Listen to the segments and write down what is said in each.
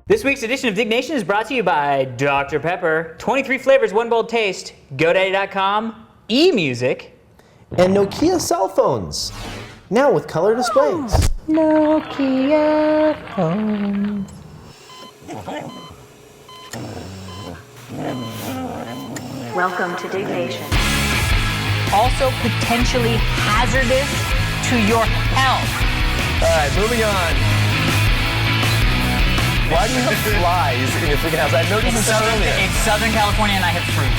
This week's edition of Diggnation is brought to you by Dr. Pepper, 23 flavors, one bold taste, Godaddy.com, eMusic, and Nokia cell phones, now with color displays. Nokia phones. Welcome to Diggnation. Also potentially hazardous to your health. All right, moving on. Why do you have flies in your freaking house? I noticed this earlier. It's Southern California and I have fruit.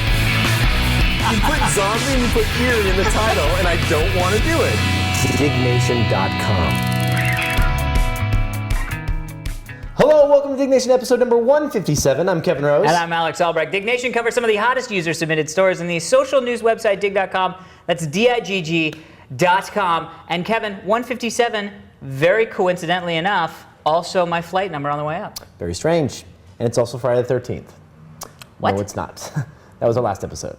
You put zombie and you put eerie in the title, and I don't want to do it. Diggnation.com. Hello, welcome to Diggnation episode number 157. I'm Kevin Rose. And I'm Alex Albrecht. Diggnation covers some of the hottest user-submitted stories in the social news website, Digg.com. That's Digg.com. And Kevin, 157, very coincidentally enough, also my flight number on the way up. Very strange. And it's also Friday the 13th. What? No, it's not. That was our last episode.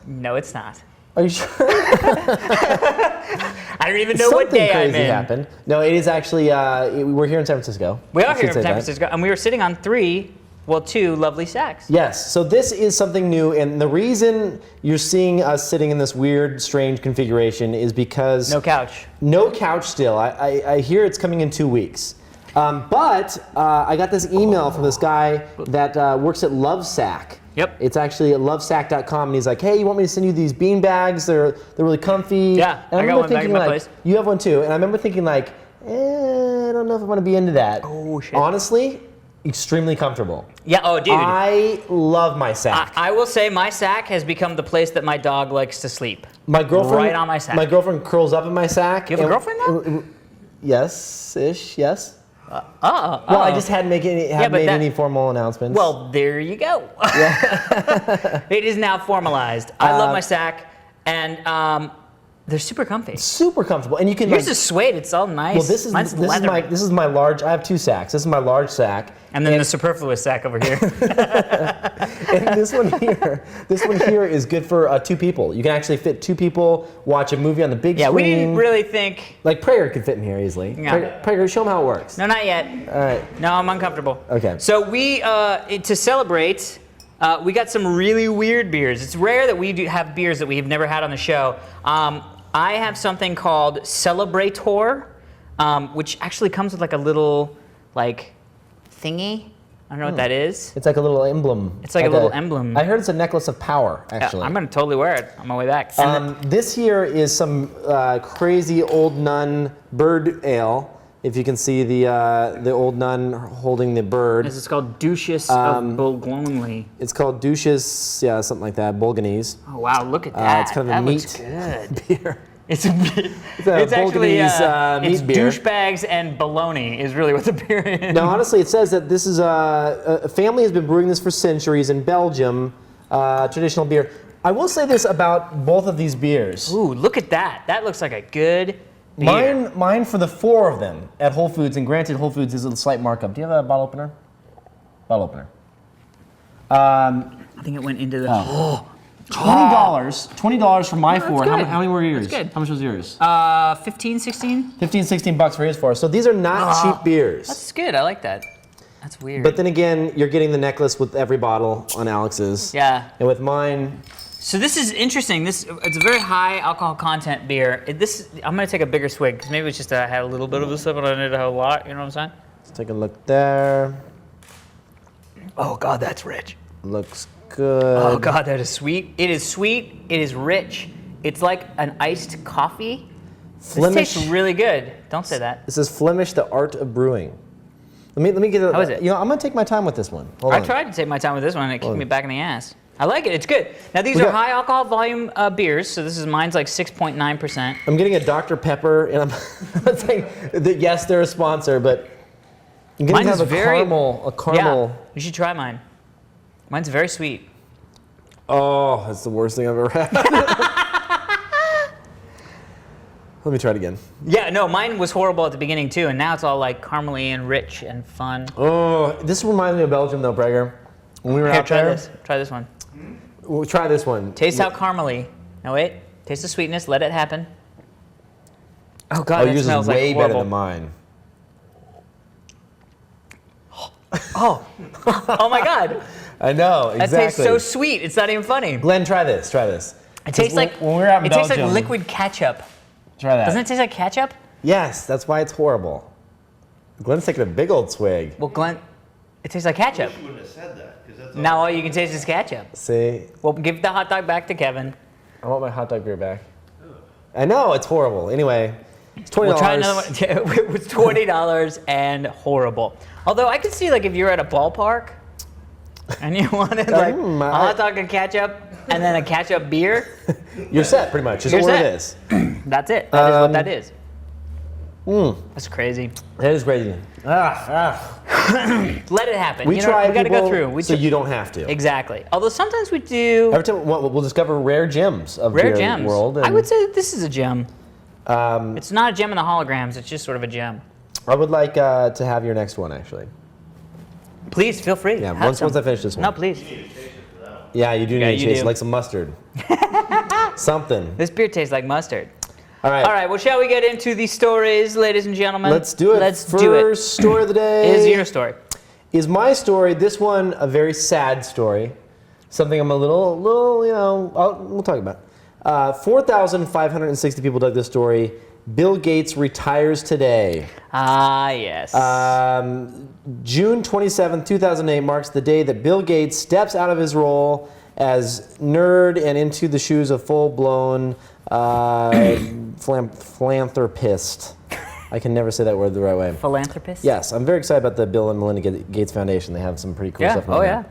No, it's not. Are you sure? I don't even know what day I'm in. Something crazy happened. No, it is actually, we're here in San Francisco. We are here in San Francisco, and we were sitting on two lovely stacks. Yes, so this is something new, and the reason you're seeing us sitting in this weird, strange configuration is because... No couch. No couch still. I hear it's coming in 2 weeks. But I got this email from this guy that works at Lovesack. Yep. It's actually at lovesack.com, and he's like, hey, you want me to send you these bean bags? They're really comfy. Yeah, and I got one back in my place. You have one too, and I remember thinking like, I don't know if I want to be into that. Oh, shit. Honestly, extremely comfortable. Yeah, oh, dude. I love my sack. I will say my sack has become the place that my dog likes to sleep. My girlfriend, right on my sack. My girlfriend curls up in my sack. You have a girlfriend now? Yes-ish, yes. Well, I just hadn't made any formal announcements. Well, there you go. Yeah. It is now formalized. I love my sack, and they're super comfy. Super comfortable, and you can. Yours is suede. It's all nice. Well, this is my large. I have two sacks. This is my large sack, and then the superfluous sack over here. And this one here is good for 2 people. You can actually fit 2 people, watch a movie on the big screen. Yeah, we didn't really think. Like Prager could fit in here easily. Yeah. Prager, show them how it works. No, not yet. All right. No, I'm uncomfortable. Okay. So we, to celebrate, we got some really weird beers. It's rare that we do have beers that we have never had on the show. I have something called Celebrator, which actually comes with like a little, thingy. I don't know what that is. It's like a little emblem. It's like a little emblem. I heard it's a necklace of power, actually. I'm going to totally wear it on my way back. This here is some crazy old nun bird ale. If you can see the old nun holding the bird. This is called Duchess of Bulgonley. It's called Duchess, yeah, something like that, Bulgonese. Oh, wow, look at that. It's kind of a looks meat good. beer. It's actually it's meat beer. douchebags and baloney is really what the beer is. No, honestly, it says that this is a family has been brewing this for centuries in Belgium, traditional beer. I will say this about both of these beers. Ooh, look at that. That looks like a good beer. Mine for the 4 of them at Whole Foods, and granted Whole Foods is a slight markup. Do you have a bottle opener? Bottle opener. I think it went into the... $20 for my 4. Good. How many were yours? That's good. How much was yours? 15, 16? 15, 16 bucks for his 4. So these are not cheap beers. That's good. I like that. That's weird. But then again, you're getting the necklace with every bottle on Alex's. Yeah. And with mine... So this is interesting. It's a very high alcohol content beer. I'm going to take a bigger swig because maybe it's just I had a little bit of this stuff and I didn't have a lot. You know what I'm saying? Let's take a look there. Oh, God, that's rich. Looks good. Oh, God, that is sweet. It is sweet. It is rich. It's like an iced coffee. Flemish. This tastes really good. Don't say that. This is Flemish, the art of brewing. Let me get it. How is it? You know, I'm going to take my time with this one. Hold I on. tried to take my time with this one and it kicked me back in the ass. I like it. It's good. Now, these are high alcohol volume beers. So mine's like 6.9%. I'm getting a Dr. Pepper, and I'm not saying that, yes, they're a sponsor, but I'm getting kind of a caramel. Yeah, you should try mine. Mine's very sweet. Oh, that's the worst thing I've ever had. Let me try it again. Yeah, no, mine was horrible at the beginning too, and now it's all like caramely and rich and fun. Oh, this reminds me of Belgium though, Prager. When we were out there. Try this one. We'll try this one. Taste how caramely. No, wait. Taste the sweetness. Let it happen. Oh God, Oh, that yours smells is like way horrible. better than mine. Oh, oh my God, I know, that exactly. tastes so sweet. It's not even funny. Glenn, try this. Try this. It tastes like when we were out in it tastes like Belgium- liquid ketchup. Try that. Doesn't it taste like ketchup? Yes, that's why it's horrible. Glenn's taking a big old swig. Well, Glenn, it tastes like ketchup. You wouldn't have said that, because that's Now all you can taste is ketchup. See, Well, give the hot dog back to Kevin. I want my hot dog beer back. I know, it's horrible. Anyway, it's $20. We'll try another one. It was $20 and horrible. Although I could see, like, if you're at a ballpark and you wanted like a hot dog and ketchup and then a ketchup beer, You're set, pretty much. Just You're order set. this. that's it. That is what that is. That's crazy. That is crazy. Let it happen. We try, we got to go through. so you don't have to. Exactly. Although sometimes we do Every time we'll discover rare gems of rare beer gems. world. I and would say that this is a gem. It's not a gem in the holograms. It's just sort of a gem. I would like to have your next one, actually. Please feel free. Yeah, Have once I some. finish this one. No, please. Yeah, you do Yeah, need to you taste do. it, like some mustard. Something. This beer tastes like mustard. All right. All right, well, shall we get into the stories, ladies and gentlemen? Let's do it. Let's do it. First story of the day. Is your story. Is my story, this one, a very sad story. Something I'm a little, we'll talk about. 4,560 people dug this story. Bill Gates retires today. Ah, yes. June 27, 2008 marks the day that Bill Gates steps out of his role as nerd and into the shoes of full-blown philanthropist. I can never say that word the right way. Philanthropist? Yes, I'm very excited about the Bill and Melinda Gates Foundation. They have some pretty cool Yeah. stuff Oh, going yeah.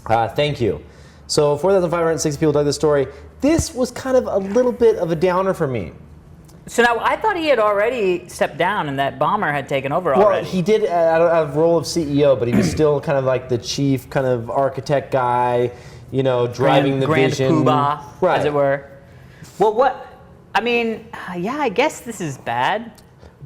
on. Thank you. So 4,560 people dug this story. This was kind of a little bit of a downer for me. So now, I thought he had already stepped down and that bomber had taken over Well, already. he did out of role of CEO, but he was still kind of like the chief kind of architect guy, driving the Grand vision. poobah, right. as it were. Well, yeah, I guess this is bad.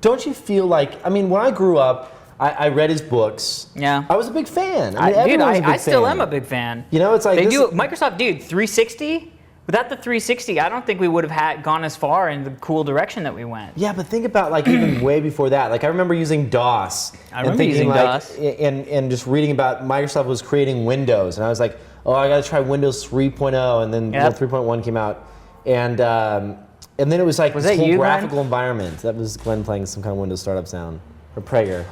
Don't you feel like, when I grew up, I read his books. Yeah. I was a big fan. I still am a big fan. It's like Microsoft, 360. Without the 360, I don't think we would have gone as far in the cool direction that we went. Yeah, but think about even way before that. Like I remember using DOS. I remember using DOS. And just reading about Microsoft was creating Windows, and I was like, oh, I got to try Windows 3.0, and then 3.1 came out, and then it was like Was this that whole you, graphical Glenn? environment. That was Glenn playing some kind of Windows startup sound, or Prager.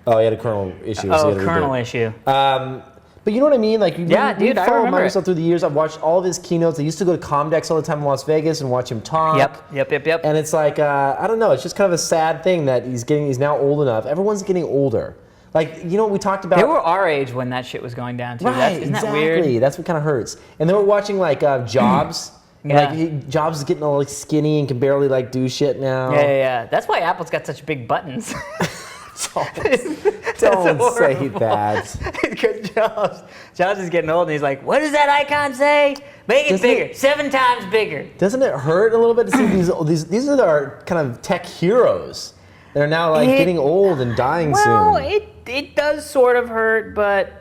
Oh, he had a kernel issue. so Oh, he had to kernel reboot. issue. But you know what I mean? Like, Yeah, dude, I followed remember Microsoft through the years. I've watched all of his keynotes. I used to go to Comdex all the time in Las Vegas and watch him talk. Yep. And it's like, I don't know. It's just kind of a sad thing that he's now old enough. Everyone's getting older. Like, we talked about. They were our age when that shit was going down, too. Right, Isn't that exactly. weird? That's what kind of hurts. And they were watching like Jobs. Yeah. Like Jobs is getting all like skinny and can barely like do shit now. Yeah. That's why Apple's got such big buttons. Don't say that. Because Jobs is getting old and he's like, what does that icon say? Make it Doesn't bigger, it- 7 times bigger. Doesn't it hurt a little bit to see these are our kind of tech heroes that are now like getting old and dying Well, soon. it does sort of hurt, but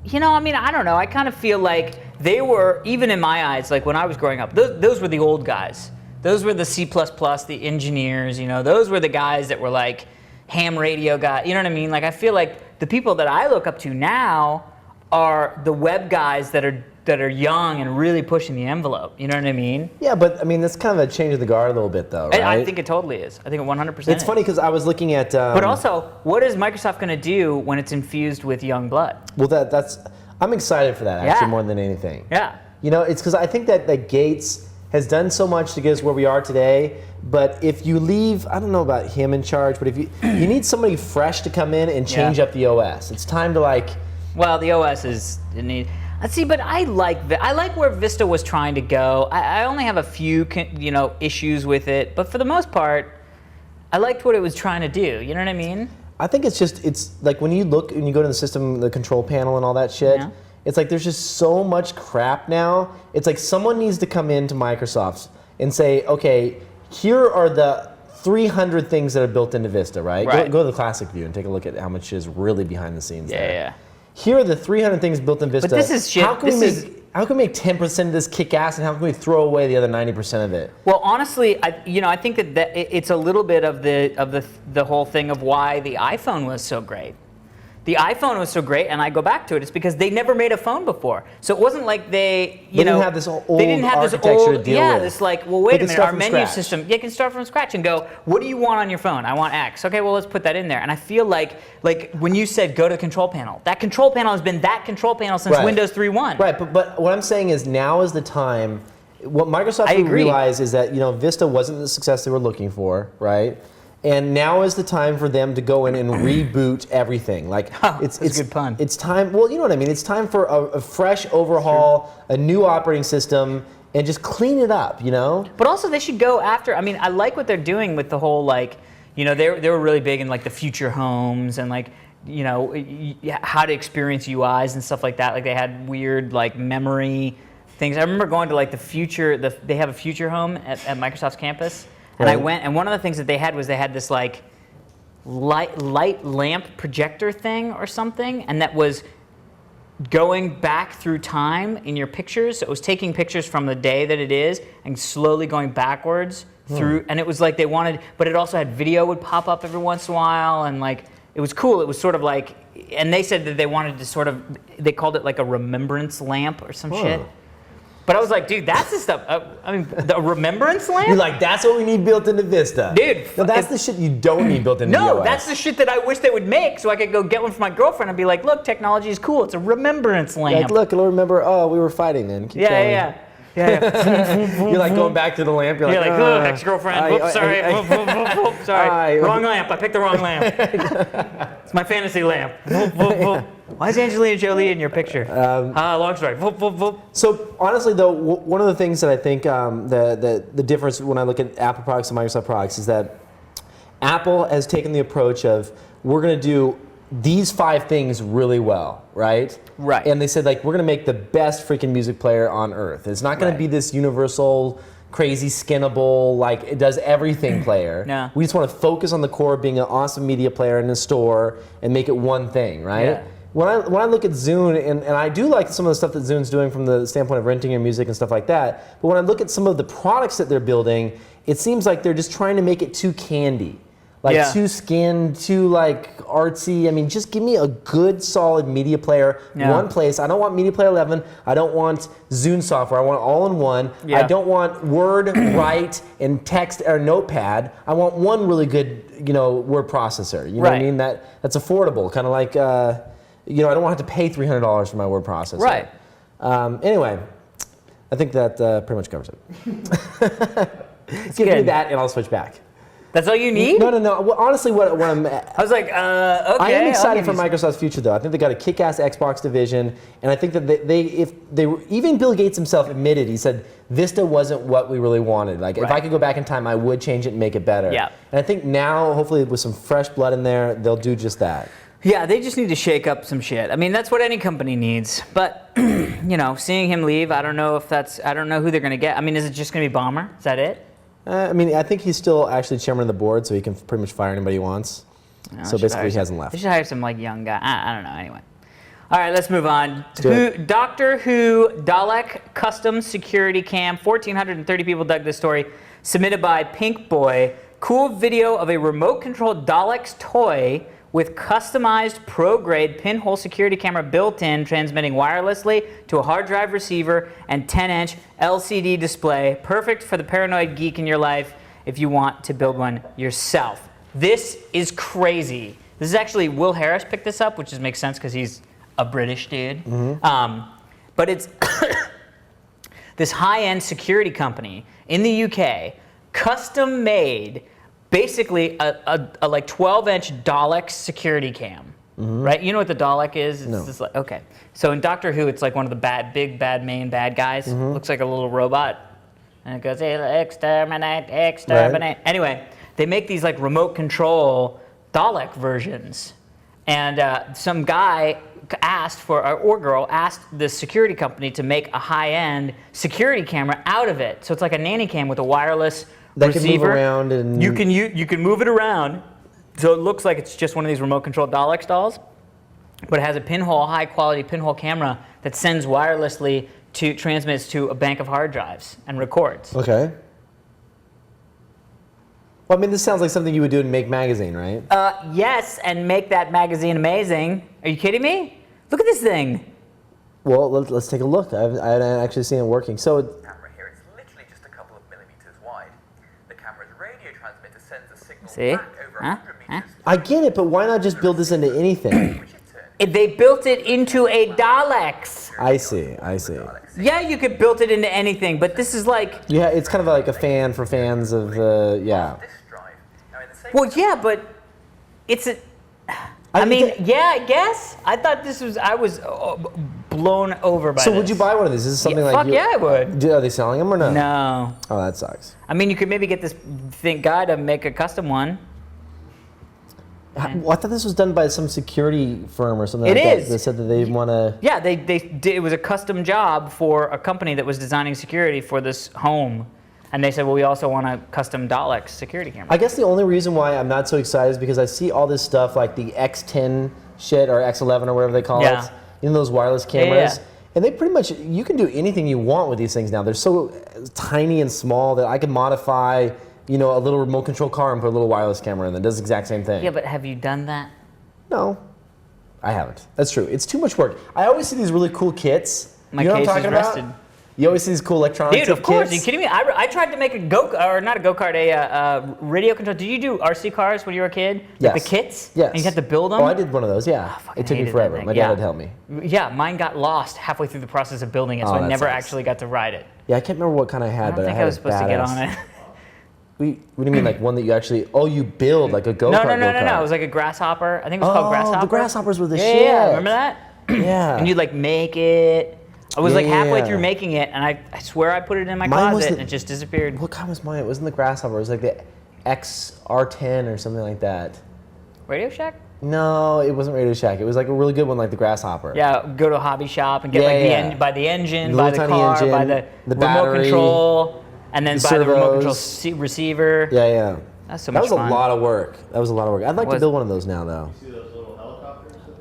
I don't know. I kind of feel like they were, even in my eyes, like when I was growing up, those were the old guys. Those were the C++, the engineers, those were the guys that were like ham radio guys, you know what I mean? Like I feel like the people that I look up to now are the web guys that are young and really pushing the envelope, you know what I mean? Yeah, but that's kind of a change of the guard a little bit though, right? I think it totally is. I think it 100% It's funny because I was looking at. But also, what is Microsoft going to do when it's infused with young blood? Well, that's. I'm excited for that actually Yeah. more than anything. Yeah. It's because I think that Gates has done so much to get us where we are today. But if you leave, I don't know about him in charge, but if you need somebody fresh to come in and change up the OS. It's time to like. Well, the OS is see, but I like where Vista was trying to go. I only have a few issues with it, but for the most part, I liked what it was trying to do. You know what I mean? I think it's like when you go to the system, the control panel and all that shit, Yeah. it's like there's just so much crap now. It's like someone needs to come into Microsoft and say, okay, here are the 300 things that are built into Vista, right? Right. Go to the classic view and take a look at how much is really behind the scenes there. Yeah. Here are the 300 things built in Vista. But this is shit. How can we make how can we make 10% of this kick ass, and how can we throw away the other 90% of it? Well, honestly, I think that it's a little bit of the whole thing of why the iPhone was so great. The iPhone was so great, and I go back to it. It's because they never made a phone before, so it wasn't like they didn't have this old they didn't have this architecture old to deal with. this like, well, wait a minute, our menu scratch. system. You can start from scratch and go, what do you want on your phone? I want X. Okay, well, let's put that in there. And I feel like when you said go to the control panel, that control panel has been that control panel since Right. Windows 3.1. Right, but what I'm saying is now is the time. What Microsoft would realize is that Vista wasn't the success they were looking for, right? And now is the time for them to go in and reboot everything. Like it's a good pun. It's time. Well, you know what I mean. It's time for a fresh overhaul, a new operating system, and just clean it up. But also they should go after. I mean, I like what they're doing with the whole they were really big in like the future homes and how to experience UIs and stuff like that. Like they had weird like memory things. I remember going to like the future. They have a future home at Microsoft's campus. And I went, and one of the things that they had was they had this like light lamp projector thing or something, and that was going back through time in your pictures. So it was taking pictures from the day that it is and slowly going backwards through. And it was like they wanted, but it also had video would pop up every once in a while, and like it was cool. It was sort of like, and they said that they wanted to they called it like a remembrance lamp or some shit. But I was like, dude, that's the stuff. The remembrance lamp? You're like, that's what we need built into Vista. Dude. No, that's the shit you don't need built into No, OS. that's the shit that I wish they would make so I could go get one for my girlfriend and be like, look, technology is cool. It's a remembrance lamp. Like, look, it'll remember, we were fighting then. Keep going. Yeah. You're like going back to the lamp. You're like, look, ex-girlfriend. Whoops, sorry. Whoops, sorry. Wrong lamp. I picked the wrong lamp. It's my fantasy lamp. Why is Angelina Jolie in your picture? Long story. So honestly, though, one of the things that I think the difference when I look at Apple products and Microsoft products is that Apple has taken the approach of we're going to do these 5 things really well, right? Right. And they said like we're going to make the best freaking music player on earth. It's not going to be this universal, crazy, skinnable, like it does everything player. No. We just want to focus on the core of being an awesome media player in the store and make it one thing, right? Yeah. When I look at Zune, and I do like some of the stuff that Zune's doing from the standpoint of renting your music and stuff like that, but when I look at some of the products that they're building, it seems like they're just trying to make it too candy. Like too skinned, too like artsy. I mean, just give me a good, solid media player, one place. I don't want Media Player 11. I don't want Zune software. I want it all in one. Yeah. I don't want Word, Write, and text or Notepad. I want one really good, word processor. You know what I mean? That's affordable. Kind of like, I don't want to have to pay $300 for my word processor. Right. Anyway, I think that pretty much covers it. Give me that, and I'll switch back. That's all you need? No. Well, honestly, what I'm... I was like, okay. I am excited for Microsoft's future, though. I think they got a kick-ass Xbox division, and I think that even Bill Gates himself admitted, he said, Vista wasn't what we really wanted. Like, if I could go back in time, I would change it and make it better. Yeah. And I think now, hopefully, with some fresh blood in there, they'll do just that. Yeah, they just need to shake up some shit. I mean, that's what any company needs. But, seeing him leave, I don't know who they're going to get. I mean, is it just going to be Ballmer? Is that it? I think he's still actually chairman of the board, so he can pretty much fire anybody he wants. So basically, he hasn't left. They should hire some young guy. I don't know. Anyway, all right, let's move on. do Doctor Who Dalek custom security cam. 1,430 people dug this story. Submitted by Pink Boy. Cool video of a remote-controlled Dalek's toy with customized pro-grade pinhole security camera built in, transmitting wirelessly to a hard drive receiver and 10-inch LCD display. Perfect for the paranoid geek in your life if you want to build one yourself. This is crazy. This is actually, Will Harris picked this up, which just makes sense because he's a British dude. But it's this high-end security company in the UK, custom made, basically a like 12-inch Dalek security cam, right? You know what the Dalek is? It's just like, okay. So in Doctor Who, it's like one of the big bad main bad guys. Looks like a little robot, and it goes, exterminate, exterminate. Right. Anyway, they make these like remote control Dalek versions, and some guy asked or girl asked the security company to make a high-end security camera out of it. So it's like a nanny cam with a wireless that receiver. can move around, and you can move it around, so it looks like it's just one of these remote controlled Dalek dolls, but it has a high quality pinhole camera that sends wirelessly transmits to a bank of hard drives and records. Okay. Well, I mean, this sounds like something you would do in Make Magazine, right? Yes, and make that magazine amazing. Are you kidding me? Look at this thing. Well, let's take a look. I haven't actually seen it working. So, Camera here, it's literally just a couple of millimeters wide. The camera's radio transmitter sends a signal See? back over Huh? 100 Huh? meters, I get it, but why not just build this into anything? which in turn They built it into a Dalek. I see. Yeah, you could build it into anything, but this is like, Yeah, it's kind of like a fan for fans of yeah. disk drive. Now in the same well, yeah, but it's a. I mean, yeah, I guess. I thought this was. I was blown over by So this. would you buy one of these? Is this something Yeah, like fuck you, yeah, I would. Are they selling them or no? No. Oh, that sucks. I mean, you could maybe get this guy to make a custom one. Well, I thought this was done by some security firm or something It like is. that. They said that they want to. Yeah, they did, it was a custom job for a company that was designing security for this home. And they said, well, we also want a custom Dalek security camera. I guess the only reason why I'm not so excited is because I see all this stuff like the X10 shit or X11 or whatever they call Yeah. it. You know, those wireless cameras. yeah. And they pretty much, you can do anything you want with these things now. They're so tiny and small that I can modify, you know, a little remote control car and put a little wireless camera in that does the exact same thing. Yeah, but have you done that? No, I haven't. That's true. It's too much work. I always see these really cool kits. My you know case what I'm is talking rusted. about? You always see these cool electronics. Dude, of course. Are kits. you kidding me? I tried to make a not a go-kart, a radio control. Did you do RC cars when you were a kid? Like Yes. the kits? Yes. And you had to build them? Oh, I did one of those, yeah. fucking It took me hated that forever. thing. My dad had helped me. Yeah, mine got lost halfway through the process of building it, so Oh, I that never sucks. actually got to ride it. Yeah, I can't remember what kind I had, I but don't think I had I was a supposed to get badass- on it. What do you mean, like one that you actually? Oh, you build like a go-kart. No. go-kart. It was like a grasshopper. I think it was called grasshopper. the grasshoppers were the yeah, shit. Yeah, remember that? Yeah. And you'd like make it. I was Yeah, like halfway yeah. through making it, and I swear I put it in my Mine was closet, the- and it just disappeared. What kind was mine? It wasn't the grasshopper. It was like the XR10 or something like that. Radio Shack? No, it wasn't Radio Shack. It was like a really good one, like the grasshopper. Yeah, go to a hobby shop and get Yeah, like yeah. by the engine, The by little the tiny car, engine, by the the remote battery, control, and then the by the remote control servos. receiver. Yeah, yeah. That's so That much was fun. a lot of work. I'd like to Was- build one of those now, though.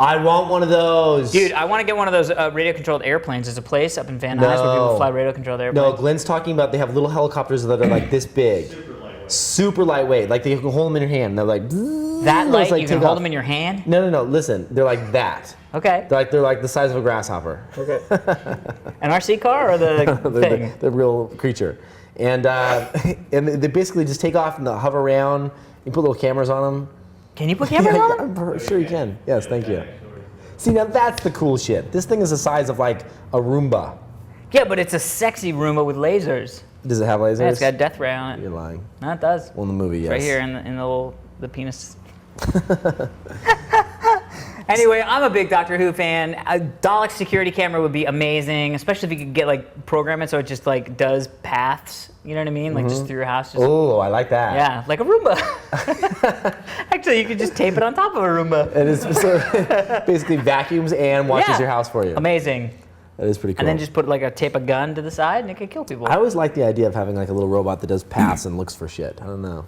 I want one of those. Dude, I want to get one of those radio-controlled airplanes. There's a place up in Van Nuys where people No. fly radio-controlled airplanes. No, Glenn's talking about they have little helicopters that are like this big. Super lightweight. Like you can hold them in your hand. They're like That those, light, like, you can take hold off. them in your hand? No. Listen, they're like that. Okay. They're like the size of a grasshopper. An RC car or the thing? the real creature, and and they basically just take off and they'll hover around. You put little cameras on them. Can you put cameras on them? I'm sure you can. Yes, thank you. See, now that's the cool shit. This thing is the size of like a Roomba. Yeah, but it's a sexy Roomba with lasers. Does it have lasers? Yeah, it's got a death ray on You're it. lying. No, it does. Well, in the movie, yes. Right here in the penis. Anyway, I'm a big Doctor Who fan. A Dalek security camera would be amazing, especially if you could get like program it so it just like does paths. You know what I mean? Like just through your house. Just, Oh, I like that. yeah, like a Roomba. Actually, you could just tape it on top of a Roomba. It is so basically vacuums and watches Yeah. your house for you. Amazing. That is pretty cool. And then just put like tape a gun to the side and it could kill people. I always like the idea of having like a little robot that does paths and looks for shit. I don't know.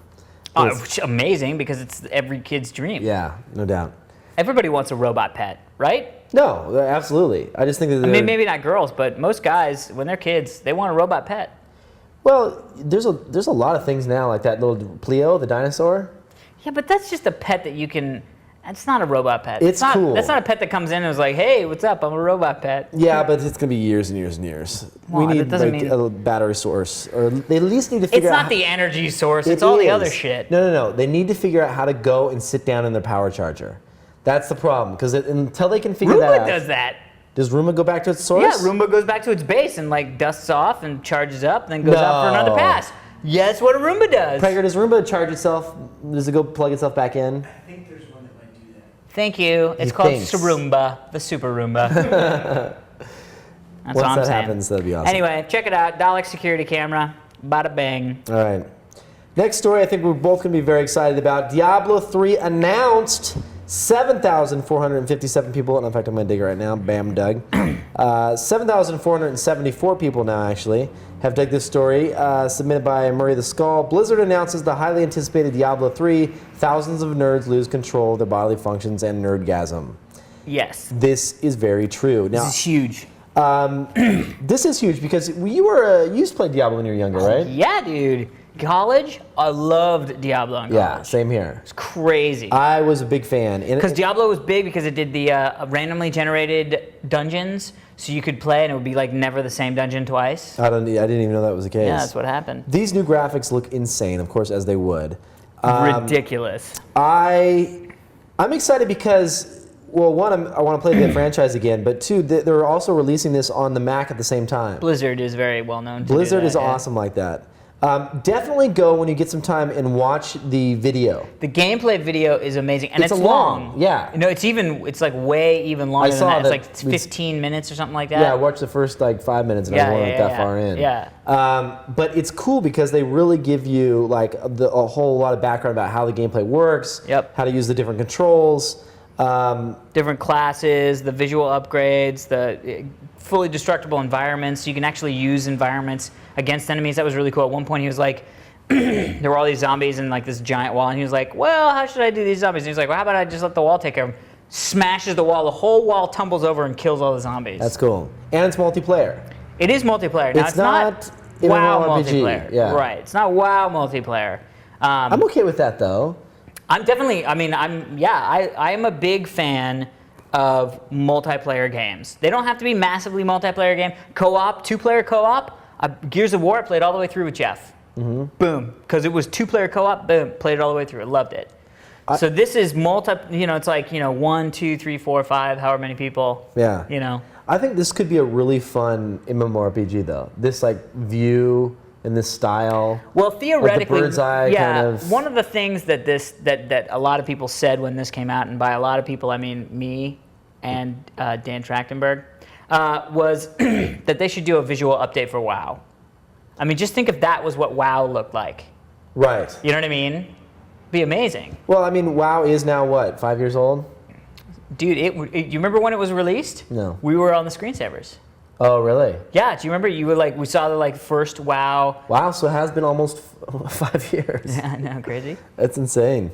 Which amazing because it's every kid's dream. Yeah, no doubt. Everybody wants a robot pet, right? No, absolutely. I just think that I mean, maybe not girls, but most guys, when they're kids, they want a robot pet. well, there's a lot of things now like that little Pleo, the dinosaur. Yeah, but that's just a pet that you can. It's not a robot pet. It's not, cool. That's not a pet that comes in and is like, "Hey, what's up? I'm a robot pet." Yeah, but it's gonna be years and years and years. Well, we that need doesn't like mean- a battery source, or they at least need to It's figure out. not the energy source. It It's all the is. other shit. No. They need to figure out how to go and sit down in their power charger. That's the problem, because until they can figure that Roomba out. does that. Does Roomba go back to its source? Yeah, Roomba goes back to its base and like dusts off and charges up, and then goes out for another No. pass. Yeah, that's what a Roomba does. Prager, does Roomba charge itself? Does it go plug itself back in? I think there's one that might do that. Thank you. It's He called thinks. Roomba, the Super Roomba. That's Once what I'm that saying. happens, that'd be awesome. Anyway, check it out. Dalek security camera. Bada bang. All right. Next story, I think we're both going to be very excited about. Diablo 3 announced. 7,457 people, and in fact, I'm going to dig it right now. Bam, Doug. 7,474 people now, actually, have dug this story, submitted by Murray the Skull. Blizzard announces the highly anticipated Diablo 3. Thousands of nerds lose control of their bodily functions and nerdgasm. Yes. This is very true. Now, This is huge. This is huge because you used to play Diablo when you were younger, right? Yeah, dude. College, I loved Diablo in college. Yeah, same here. It's crazy. I was a big fan. Because Diablo was big because it did the randomly generated dungeons, so you could play and it would be like never the same dungeon twice. I didn't even know that was the case. Yeah, that's what happened. These new graphics look insane, of course, as they would. Ridiculous. I'm excited because, well, one, I want to play the franchise again, but two, they're also releasing this on the Mac at the same time. Blizzard is very well known to Blizzard do that, is awesome like that. Definitely go when you get some time and watch the video. The gameplay video is amazing, and It's it's a long. long, yeah. You know, it's like way even longer than saw that. that It's like 15 minutes or something like that. Yeah, I watched the first like 5 minutes and I wasn't that far in. Yeah. But it's cool because they really give you like a whole lot of background about how the gameplay works, Yep. how to use the different controls. Different classes, the visual upgrades, the fully destructible environments. You can actually use environments against enemies. That was really cool. At one point, he was like, there were all these zombies in like this giant wall, and he was like, well, how should I do these zombies? And he was like, well, how about I just let the wall take care of them? Smashes the wall, the whole wall tumbles over and kills all the zombies. That's cool. And it's multiplayer. It is multiplayer. Now, It's not WoW MMORPG, multiplayer. yeah. Right. It's not WoW multiplayer. I'm okay with that though. I am a big fan of multiplayer games. They don't have to be massively multiplayer game. Co-op, two-player co-op. Gears of War, I played all the way through with Jeff. Mm-hmm. Boom. Because it was two-player co-op, boom, played it all the way through. I loved it. So this is it's like, 1, 2, 3, 4, 5, however many people. Yeah. I think this could be a really fun MMORPG though. This like view and this style. Well, theoretically, like the bird's eye kind of. One of the things that that a lot of people said when this came out, and by a lot of people I mean me and Dan Trachtenberg, was that they should do a visual update for WoW. I mean, just think if that was what WoW looked like. Right. You know what I mean? Be amazing. Well, I mean, WoW is now what, 5 years old? Dude, you remember when it was released? No. We were on the screensavers. Oh, really? Yeah, do you remember? You were like, we saw the like first WoW. Wow, so it has been almost 5 years. Yeah, I know, crazy. That's insane.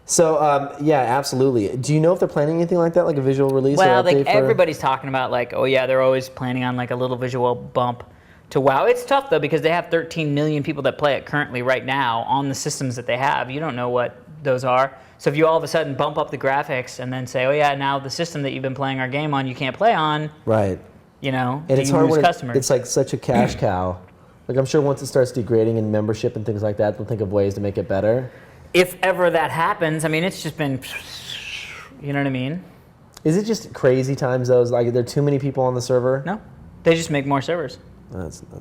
So, yeah, absolutely. Do you know if they're planning anything like that, like a visual release? Well, or update like everybody's talking about like, oh yeah, they're always planning on like a little visual bump to WoW. It's tough though because they have 13 million people that play it currently right now on the systems that they have. You don't know what those are. So if you all of a sudden bump up the graphics and then say, oh yeah, now the system that you've been playing our game on, you can't play on. Right. And it's hard when customers. it's like such a cash cow. Like I'm sure once it starts degrading in membership and things like that, they'll think of ways to make it better. If ever that happens, I mean, it's just been, you know what I mean? Is it just crazy times though? Is like there are too many people on the server? No, they just make more servers.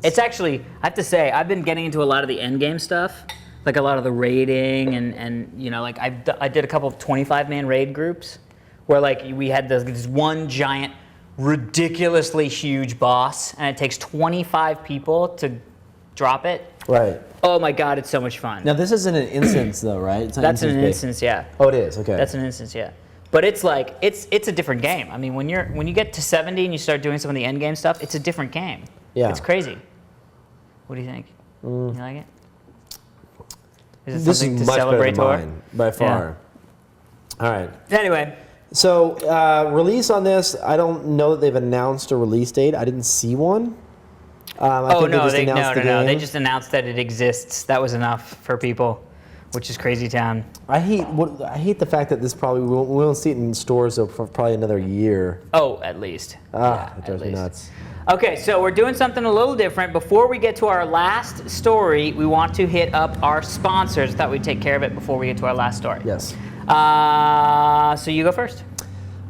It's actually, I have to say, I've been getting into a lot of the end game stuff, like a lot of the raiding and like I did a couple of 25-man raid groups where like we had this one giant, ridiculously huge boss, and it takes 25 people to drop it. Right. Oh my God, it's so much fun. Now this isn't an instance though, right? It's not That's an instance-based. instance, yeah. Oh, it is. Okay. That's an instance, yeah. But it's like it's a different game. I mean, when you get to 70 and you start doing some of the end game stuff, it's a different game. Yeah. It's crazy. What do you think? You like it? Is it This something is to much celebrate better than mine, by far. All right. Anyway, So release on this, I don't know that they've announced a release date. I didn't see one. I think no, just announced the game. They just announced that it exists. That was enough for people, which is crazy town. I hate the fact that this probably we won't see it in stores though for probably another year. Oh, at least. It drives me nuts. Okay, so we're doing something a little different. Before we get to our last story, we want to hit up our sponsors. I thought we'd take care of it before we get to our last story. Yes. So you go first.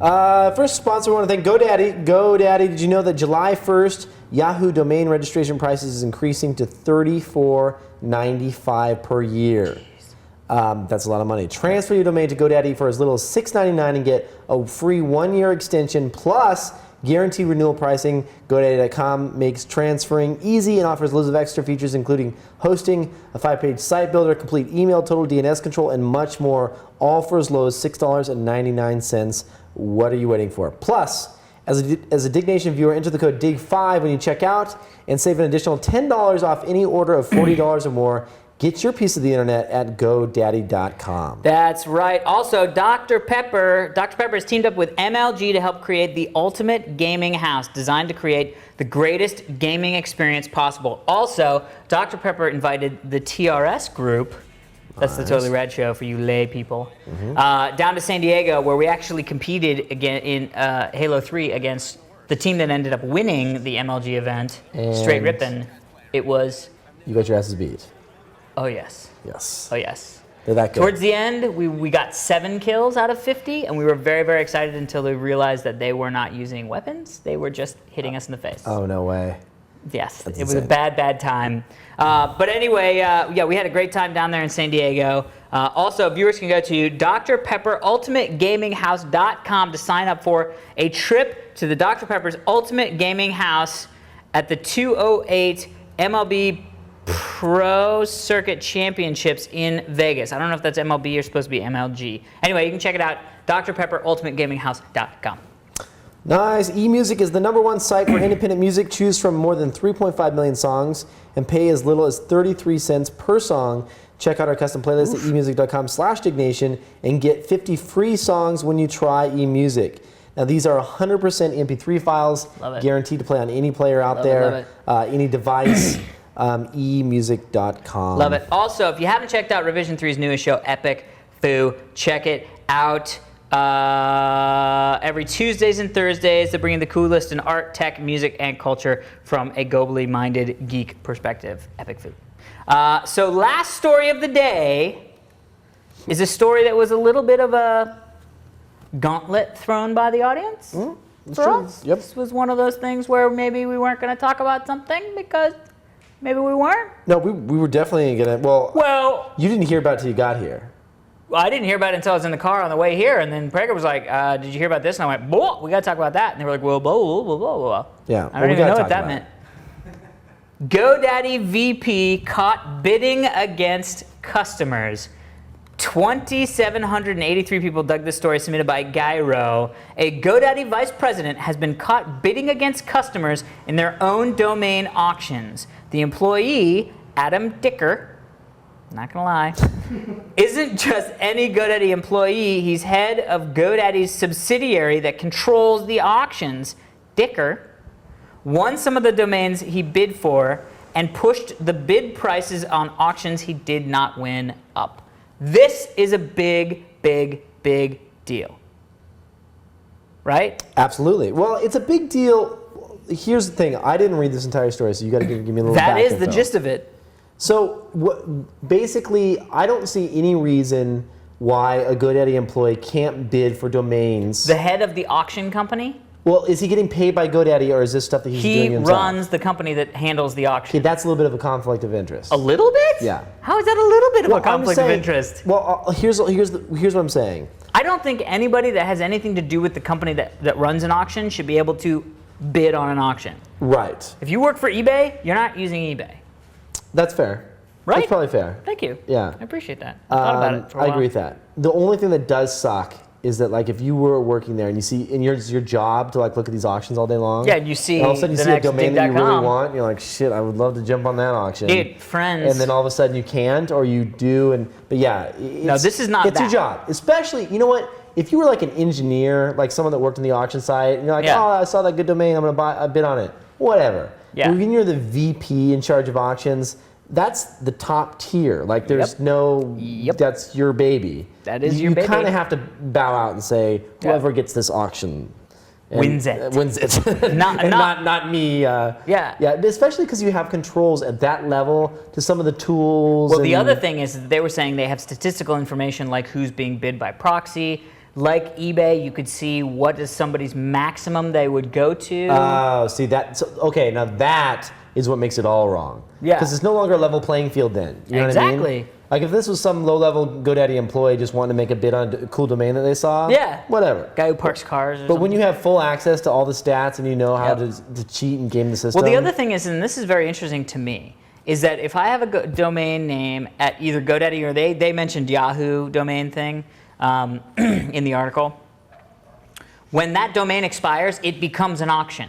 First sponsor, I want to thank GoDaddy. GoDaddy, did you know that July 1st, Yahoo domain registration prices is increasing to $34.95 per year. That's a lot of money. Transfer your domain to GoDaddy for as little as $6.99 and get a free 1-year extension plus guaranteed renewal pricing. GoDaddy.com makes transferring easy and offers loads of extra features, including hosting, a 5-page site builder, complete email, total DNS control, and much more, all for as low as $6.99. What are you waiting for? Plus, as a Diggnation viewer, enter the code DIG5 when you check out and save an additional $10 off any order of $40 or more. Get your piece of the internet at GoDaddy.com. That's right. Also, Dr. Pepper has teamed up with MLG to help create the ultimate gaming house designed to create the greatest gaming experience possible. Also, Dr. Pepper invited the TRS group, that's the Totally Rad show for you lay people, down to San Diego, where we actually competed again in Halo 3 against the team that ended up winning the MLG event. And straight ripping. It was... You got your asses beat. Oh, yes. Yes. Oh, yes. They're that good. Towards the end, we got 7 kills out of 50, and we were very, very excited until we realized that they were not using weapons. They were just hitting us in the face. Oh, no way. Yes, That's it was a insane. bad, bad time. But anyway, yeah, we had a great time down there in San Diego. Also, viewers can go to drpepperultimategaminghouse.com to sign up for a trip to the Dr. Pepper's Ultimate Gaming House at the 208 MLB Pro Circuit Championships in Vegas. I don't know if that's MLB or supposed to be MLG. Anyway, you can check it out, drpepperultimategaminghouse.com. Nice. eMusic is the #1 site for independent music. Choose from more than 3.5 million songs and pay as little as 33 cents per song. Check out our custom playlist at emusic.com/Diggnation and get 50 free songs when you try eMusic. Now, these are 100% MP3 files, Love it. guaranteed to play on any player out Love it, there, love any device. emusic.com. Love it. Also, if you haven't checked out Revision 3's newest show, Epic Foo, check it out. Every Tuesdays and Thursdays, they're bringing the coolest in art, tech, music, and culture from a globally-minded geek perspective. Epic Foo. So last story of the day is a story that was a little bit of a gauntlet thrown by the audience for true. us. Yep. This was one of those things where maybe we weren't going to talk about something because maybe we weren't. No, we were definitely going to. Well, You didn't hear about it until you got here. I didn't hear about it until I was in the car on the way here, and then Prager was like, did you hear about this? And I went, "Whoa, we got to talk about that." And they were like, well, blah, blah, blah, blah, blah. Yeah, I well, don't we even know gotta what that talk meant. GoDaddy VP caught bidding against customers. 2,783 people dug this story submitted by Gyro. A GoDaddy vice president has been caught bidding against customers in their own domain auctions. The employee, Adam Dicker, not gonna lie, isn't just any GoDaddy employee. He's head of GoDaddy's subsidiary that controls the auctions. Dicker won some of the domains he bid for and pushed the bid prices on auctions he did not win up. This is a big, big, big deal. Right? Absolutely. Well, it's a big deal. Here's the thing. I didn't read this entire story, so you got to give me a little That back is the info. gist of it. So basically, I don't see any reason why a GoDaddy employee can't bid for domains. The head of the auction company, Well, is he getting paid by GoDaddy, or is this stuff that he's he doing himself? runs the company that handles the auction. Okay, that's a little bit of a conflict of interest. A little bit? Yeah. How is that a little bit of Well, a conflict I'm saying- of interest? Well, here's what I'm saying. I don't think anybody that has anything to do with the company that runs an auction should be able to bid on an auction. Right. If you work for eBay, you're not using eBay. That's fair. Right? That's probably fair. Thank you. Yeah. I appreciate that. I thought about it for a I while. agree with that. The only thing that does suck is that, like, if you were working there and you see, and it's your job to like look at these auctions all day long. Yeah, you see and all of a sudden you the see a next domain that you really dig.com. want, and you're like, shit, I would love to jump on that auction. Dude, friends. And then all of a sudden you can't, or you do, but yeah. this is not It's your that. job, especially. You know what? If you were like an engineer, like someone that worked in the auction site, and you're like, Yeah. oh, I saw that good domain, I'm gonna bid on it. Whatever. Yeah. When you're the VP in charge of auctions, that's the top tier. Like, there's Yep. no, Yep. that's your baby. That is your You baby. kind of have to bow out and say, Yeah. whoever gets this auction Wins it. Wins it. Not- And not- not me. Yeah. Yeah, especially because you have controls at that level to some of the tools. Well, the and- other thing is that they were saying they have statistical information like who's being bid by proxy. Like eBay, you could see what is somebody's maximum they would go to. Oh, see that? So, okay, now that is what makes it all wrong. Yeah. Because it's no longer a level playing field then. You know what I mean? Exactly. Like if this was some low-level GoDaddy employee just wanting to make a bid on a cool domain that they saw. Yeah. Whatever. Guy who parks cars or But when something. you have full access to all the stats and you know how Yep. to cheat and game the system. Well, the other thing is, and this is very interesting to me, is that if I have a domain name at either GoDaddy or they mentioned Yahoo domain thing in the article, when that domain expires, it becomes an auction.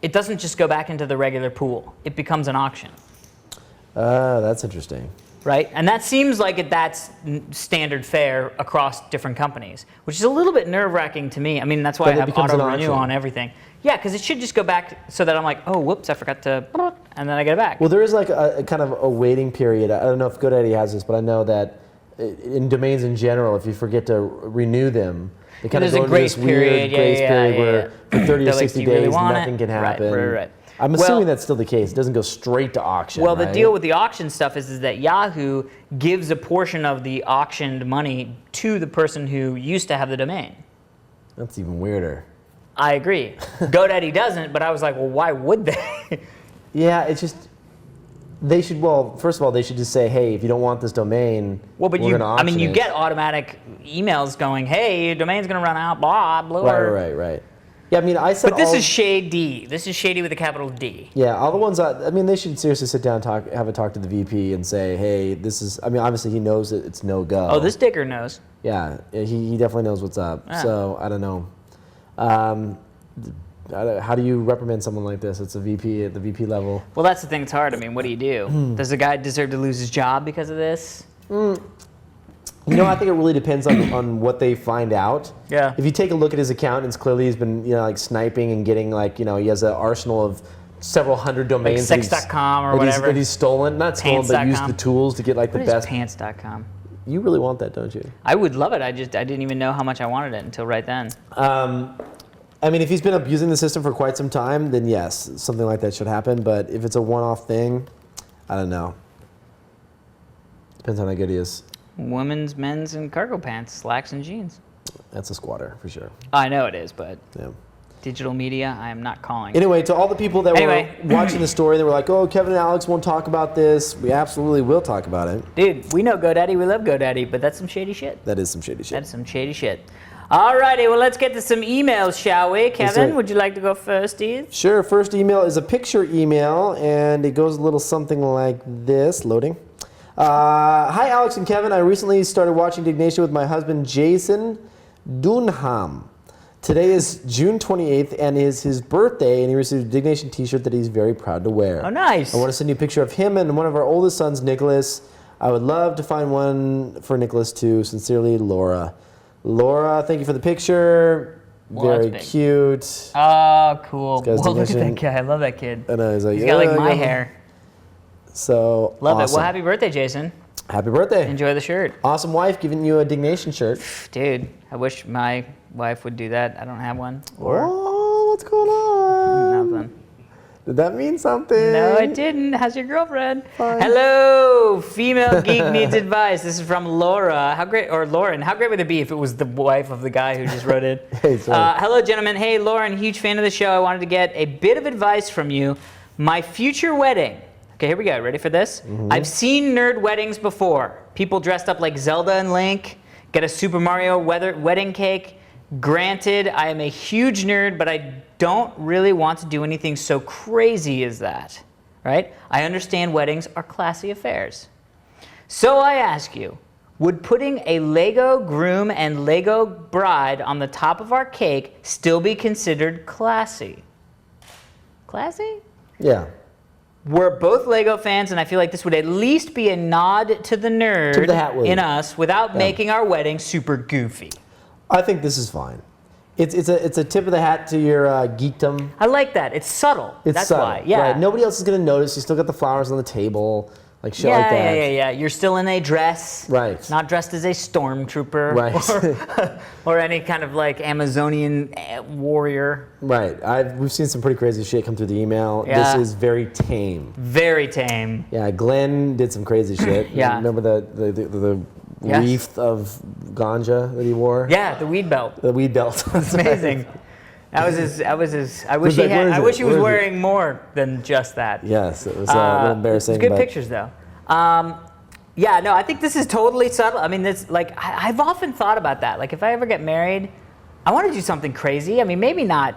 It doesn't just go back into the regular pool. It becomes an auction. That's interesting. right? And that seems like that's standard fare across different companies, which is a little bit nerve-wracking to me. I mean, that's why But I it have becomes an auto-renew auction. on everything. Yeah, because it should just go back so that I'm like, oh, whoops, I forgot to, and then I get it back. Well, there is like a kind of a waiting period. I don't know if GoDaddy has this, but I know that in domains in general, if you forget to renew them, they kind of There's go a into this grace weird period, grace period where for 30 They're or like, 60 "Do you really days, want nothing it?" can happen. Right. I'm Well- assuming that's still the case. It doesn't go straight to auction. Well, the right? deal with the auction stuff is that Yahoo gives a portion of the auctioned money to the person who used to have the domain. That's even weirder. I agree. GoDaddy doesn't, but I was like, well, why would they? Yeah, it's just they should. Well, first of all, they should just say, hey, if you don't want this domain, Well, but we're gonna auction you it. get automatic emails going, hey, your domain's going to run out, blah, blah. Right. Yeah, I mean, I said. But this all, is shady. This is shady with a capital D. Yeah, all the ones. I mean, they should seriously sit down, and have a talk to the VP, and say, hey, this is. I mean, obviously he knows that it's no go. Oh, this dicker knows. Yeah, he definitely knows what's up. Yeah. So I don't know. How do you reprimand someone like this? It's a VP at the VP level. Well, that's the thing that's hard. I mean, what do you do? Does the guy deserve to lose his job because of this? You know, I think it really depends on what they find out. Yeah. If you take a look at his account, it's clearly he's been, like sniping and getting he has an arsenal of several hundred domains. Like sex.com or whatever. That he's stolen. Not stolen, but used Pants.com. the tools to get the What is best. pants.com? You really want that, don't you? I would love it. I didn't even know how much I wanted it until right then. I mean, if he's been abusing the system for quite some time, then yes, something like that should happen. But if it's a one-off thing, I don't know. Depends on how good he is. Women's, men's, and cargo pants, slacks, and jeans. That's a squatter for sure. I know it is, but Yeah. digital media, I am not calling. Anyway, to all the people that Anyway. were watching the story, they were like, "Oh, Kevin and Alex won't talk about this." We absolutely will talk about it. Dude, we know GoDaddy, we love GoDaddy, but that's some shady shit. That is some shady shit. That's some shady shit. Alrighty, well, let's get to some emails, shall we? Kevin, do it. would you like to go first, Steve? Sure. First email is a picture email, and it goes a little something like this. Loading. Hi, Alex and Kevin. I recently started watching Diggnation with my husband, Jason Dunham. Today is June 28th and is his birthday, and he received a Diggnation t-shirt that he's very proud to wear. Oh, nice. I want to send you a picture of him and one of our oldest sons, Nicholas. I would love to find one for Nicholas too. Sincerely, Laura. Laura, thank you for the picture. Well, Very that's big. cute. Oh, cool. guy's Well, look at that Diggnation. guy. I love that kid. I know, he's like, He's got like "Yeah, my yeah." hair. So Love it. awesome. Well, happy birthday, Jason. Happy birthday. Enjoy the shirt. Awesome wife giving you a Diggnation shirt. Dude, I wish my wife would do that. I don't have one. Oh, what's going on? Nothing. Did that mean something? No, I didn't. How's your girlfriend? Fine. Hello, female geek needs advice. This is from Laura. How great, or Lauren? How great would it be if it was the wife of the guy who just wrote it? Hey, sorry. Hello, gentlemen. Hey, Lauren, huge fan of the show. I wanted to get a bit of advice from you. My future wedding. Okay, here we go. Ready for this? Mm-hmm. I've seen nerd weddings before. People dressed up like Zelda and Link, get a Super Mario wedding cake. Granted, I am a huge nerd, but I don't really want to do anything so crazy as that, right? I understand weddings are classy affairs. So I ask you, would putting a Lego groom and Lego bride on the top of our cake still be considered classy? Classy? Yeah. We're both Lego fans, and I feel like this would at least be a nod to the nerd Tip of the hat, William. in us without making our wedding super goofy. I think this is fine. It's a tip of the hat to your geekdom. I like that. It's subtle. It's That's subtle, why. Yeah. Right. Nobody else is gonna notice. You still got the flowers on the table, like shit yeah, like that. yeah. You're still in a dress. Right. Not dressed as a stormtrooper. Right. Or any kind of like Amazonian warrior. Right. We've seen some pretty crazy shit come through the email. Yeah. This is very tame. Very tame. Yeah. Glenn did some crazy shit. Yeah. Remember the Yes. wreath of ganja that he wore? Yeah, the weed belt. The weed belt. It's amazing. That was his. I wish Where's that? I wish he was Where is it? wearing more than just that. Yes, it was a little embarrassing. It's good but pictures though. Yeah, no, I think this is totally subtle. I mean, it's like I've often thought about that. Like, if I ever get married, I want to do something crazy. I mean, maybe not,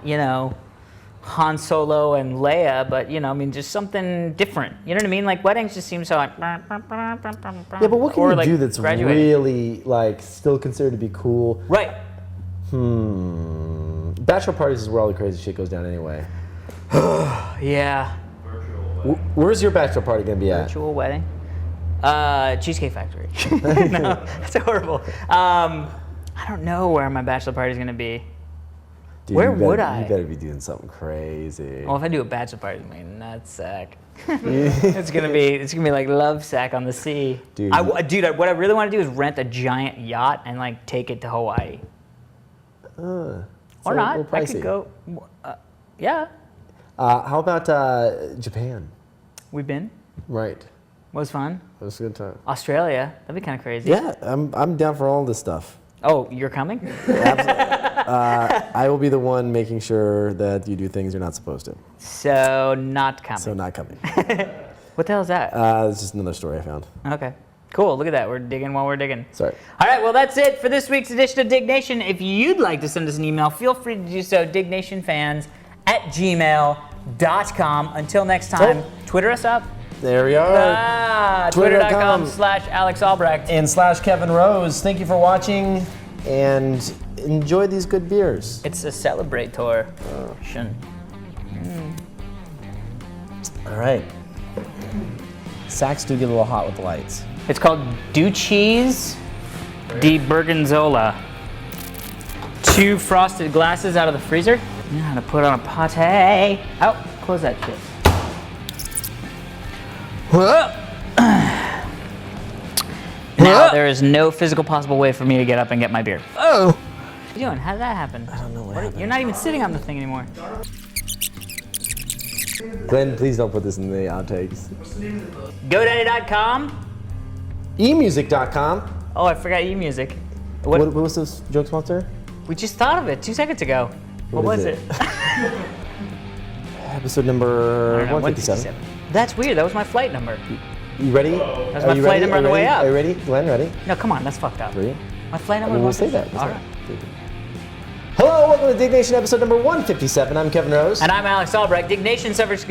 Han Solo and Leia, but I mean, just something different. You know what I mean? Like, weddings just seem so like. Yeah, but what can or, you like, do that's graduating. really still considered to be cool? Right. Bachelor parties is where all the crazy shit goes down anyway. Yeah. Where's your bachelor party gonna be at? Virtual wedding. Cheesecake Factory. No, that's horrible. I don't know where my bachelor party is gonna be. Dude, Where you better- would I? You better be doing something crazy. Well, if I do a bachelor party, it's gonna be nutsack. it's gonna be like love sack on the sea. Dude. What I really want to do is rent a giant yacht and like take it to Hawaii. Or not. I could go. Yeah, How about Japan? we've been. Right. It was fun. That was a good time. Australia, that'd be kind of crazy. Yeah, I'm down for all this stuff. Oh, you're coming? I will be the one making sure that you do things you're not supposed to. So not coming. So not coming. What the hell is that? It's just another story I found. Okay. Cool. Look at that. We're digging while we're digging. Sorry. All right. Well, that's it for this week's edition of Diggnation. If you'd like to send us an email, feel free to do so. DiggnationFans@gmail.com. Until next time, Twitter us up. There we are. Twitter.com/Alex Albrecht. And /Kevin Rose. Thank you for watching and enjoy these good beers. It's a celebrator. All right. Sacks do get a little hot with the lights. It's called Duchess di Bergonzola. 2 frosted glasses out of the freezer. You know how to put on a pate. Oh, close that shit. Whoa. Now there is no physical possible way for me to get up and get my beer. Oh! What are you doing? How did that happen? I don't know what happened. You're not even sitting on the thing anymore. Glenn, please don't put this in the outtakes. Godaddy.com. emusic.com. Oh, I forgot eMusic. What was this joke sponsor? We just thought of it 2 seconds ago. What was is it? Episode number I don't know, 157. That's weird. That was my flight number. You ready? That's my flight number on the way up. Are you ready? Glenn, ready? No, come on. That's fucked up. Ready? My flight number We'll was say that. All right. Hello, welcome to Diggnation episode number 157. I'm Kevin Rose. And I'm Alex Albrecht. Diggnation suffers.